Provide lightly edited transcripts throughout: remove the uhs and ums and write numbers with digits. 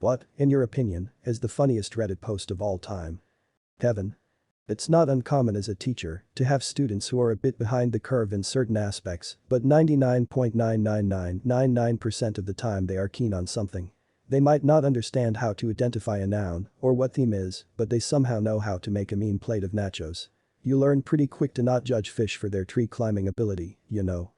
What, in your opinion, is the funniest Reddit post of all time? Kevin. It's not uncommon as a teacher to have students who are a bit behind the curve in certain aspects, but 99.99999% of the time they are keen on something. They might not understand how to identify a noun or what theme is, but they somehow know how to make a mean plate of nachos. You learn pretty quick to not judge fish for their tree climbing ability, you know.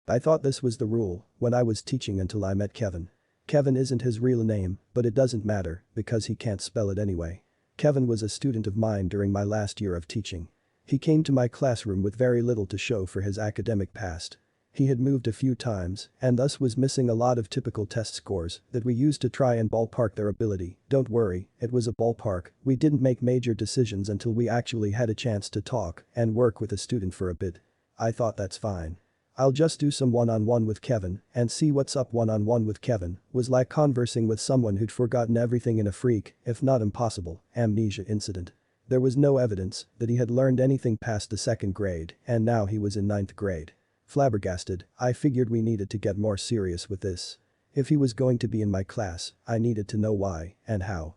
I thought this was the rule when I was teaching until I met Kevin. Kevin isn't his real name, but it doesn't matter because he can't spell it anyway. Kevin was a student of mine during my last year of teaching. He came to my classroom with very little to show for his academic past. He had moved a few times and thus was missing a lot of typical test scores that we used to try and ballpark their ability. Don't worry, it was a ballpark, we didn't make major decisions until we actually had a chance to talk and work with a student for a bit. I thought that's fine. I'll just do some one-on-one with Kevin and see what's up. One-on-one with Kevin was like conversing with someone who'd forgotten everything in a freak, if not impossible, amnesia incident. There was no evidence that he had learned anything past the second grade and now he was in 9th grade. Flabbergasted, I figured we needed to get more serious with this. If he was going to be in my class, I needed to know why and how.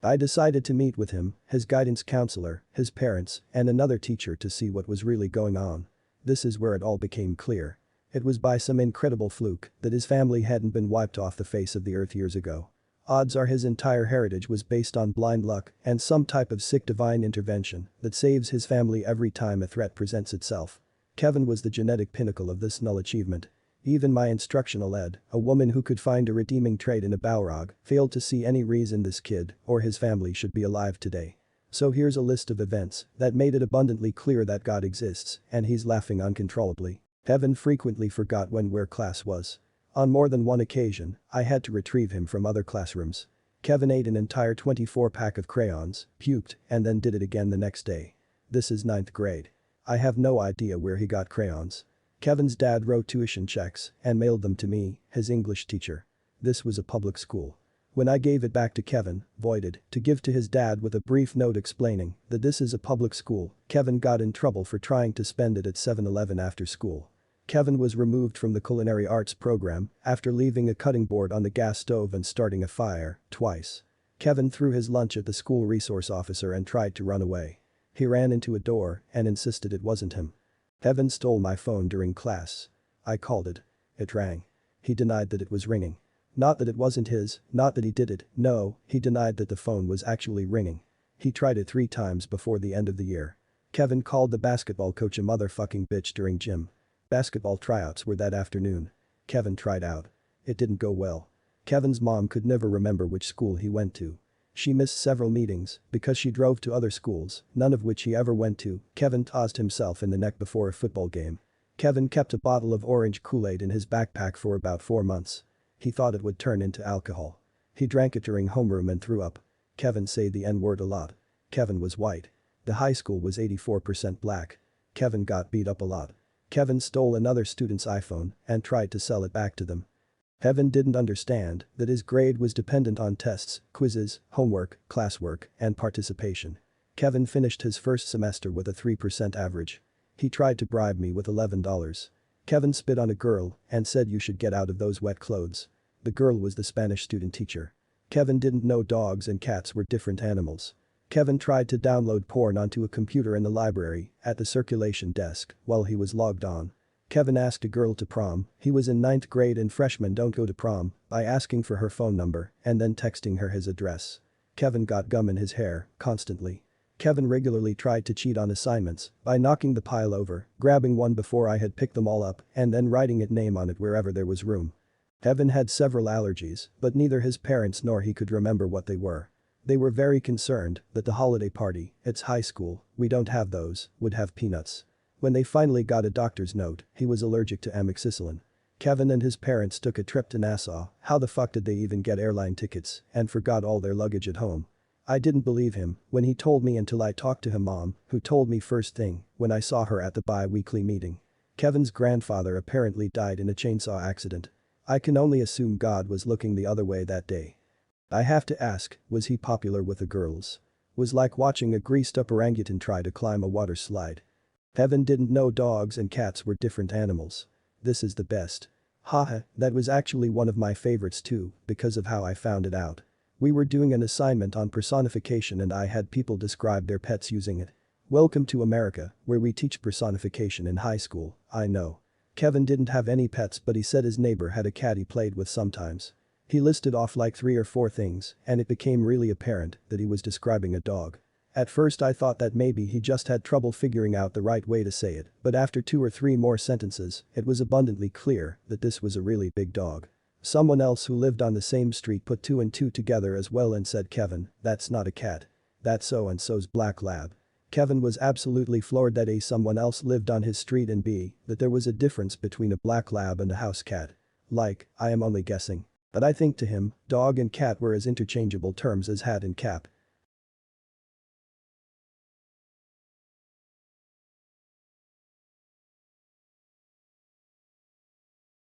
I decided to meet with him, his guidance counselor, his parents, and another teacher to see what was really going on. This is where it all became clear. It was by some incredible fluke that his family hadn't been wiped off the face of the earth years ago. Odds are his entire heritage was based on blind luck and some type of sick divine intervention that saves his family every time a threat presents itself. Kevin was the genetic pinnacle of this null achievement. Even my instructional ed, a woman who could find a redeeming trait in a Balrog, failed to see any reason this kid or his family should be alive today. So here's a list of events that made it abundantly clear that God exists, and he's laughing uncontrollably. Kevin frequently forgot where class was. On more than one occasion, I had to retrieve him from other classrooms. Kevin ate an entire 24-pack of crayons, puked, and then did it again the next day. This is 9th grade. I have no idea where he got crayons. Kevin's dad wrote tuition checks and mailed them to me, his English teacher. This was a public school. When I gave it back to Kevin, voided, to give to his dad with a brief note explaining that this is a public school, Kevin got in trouble for trying to spend it at 7-Eleven after school. Kevin was removed from the culinary arts program after leaving a cutting board on the gas stove and starting a fire, twice. Kevin threw his lunch at the school resource officer and tried to run away. He ran into a door and insisted it wasn't him. Kevin stole my phone during class. I called it. It rang. He denied that it was ringing. Not that it wasn't his, not that he did it, no, he denied that the phone was actually ringing. He tried it 3 times before the end of the year. Kevin called the basketball coach a motherfucking bitch during gym. Basketball tryouts were that afternoon. Kevin tried out. It didn't go well. Kevin's mom could never remember which school he went to. She missed several meetings because she drove to other schools, none of which he ever went to. Kevin tossed himself in the neck before a football game. Kevin kept a bottle of orange Kool-Aid in his backpack for about 4 months. He thought it would turn into alcohol. He drank it during homeroom and threw up. Kevin said the N-word a lot. Kevin was white. The high school was 84% black. Kevin got beat up a lot. Kevin stole another student's iPhone and tried to sell it back to them. Kevin didn't understand that his grade was dependent on tests, quizzes, homework, classwork, and participation. Kevin finished his first semester with a 3% average. He tried to bribe me with $11. Kevin spit on a girl and said you should get out of those wet clothes. The girl was the Spanish student teacher. Kevin didn't know dogs and cats were different animals. Kevin tried to download porn onto a computer in the library at the circulation desk while he was logged on. Kevin asked a girl to prom, he was in 9th grade and freshmen don't go to prom, by asking for her phone number and then texting her his address. Kevin got gum in his hair, constantly. Kevin regularly tried to cheat on assignments by knocking the pile over, grabbing one before I had picked them all up, and then writing a name on it wherever there was room. Kevin had several allergies, but neither his parents nor he could remember what they were. They were very concerned that the holiday party, it's high school, we don't have those, would have peanuts. When they finally got a doctor's note, he was allergic to amoxicillin. Kevin and his parents took a trip to Nassau, how the fuck did they even get airline tickets, and forgot all their luggage at home. I didn't believe him when he told me until I talked to his mom, who told me first thing when I saw her at the bi-weekly meeting. Kevin's grandfather apparently died in a chainsaw accident. I can only assume God was looking the other way that day. I have to ask, was he popular with the girls? Was like watching a greased-up orangutan try to climb a water slide. Kevin didn't know dogs and cats were different animals. This is the best. Haha, that was actually one of my favorites too, because of how I found it out. We were doing an assignment on personification and I had people describe their pets using it. Welcome to America, where we teach personification in high school, I know. Kevin didn't have any pets but he said his neighbor had a cat he played with sometimes. He listed off like 3 or 4 things, and it became really apparent that he was describing a dog. At first I thought that maybe he just had trouble figuring out the right way to say it, but after 2 or 3 more sentences, it was abundantly clear that this was a really big dog. Someone else who lived on the same street put 2 and 2 together as well and said, "Kevin, that's not a cat. That's so and so's black lab." Kevin was absolutely floored that A, someone else lived on his street, and B, that there was a difference between a black lab and a house cat. Like, I am only guessing. But I think to him, dog and cat were as interchangeable terms as hat and cap.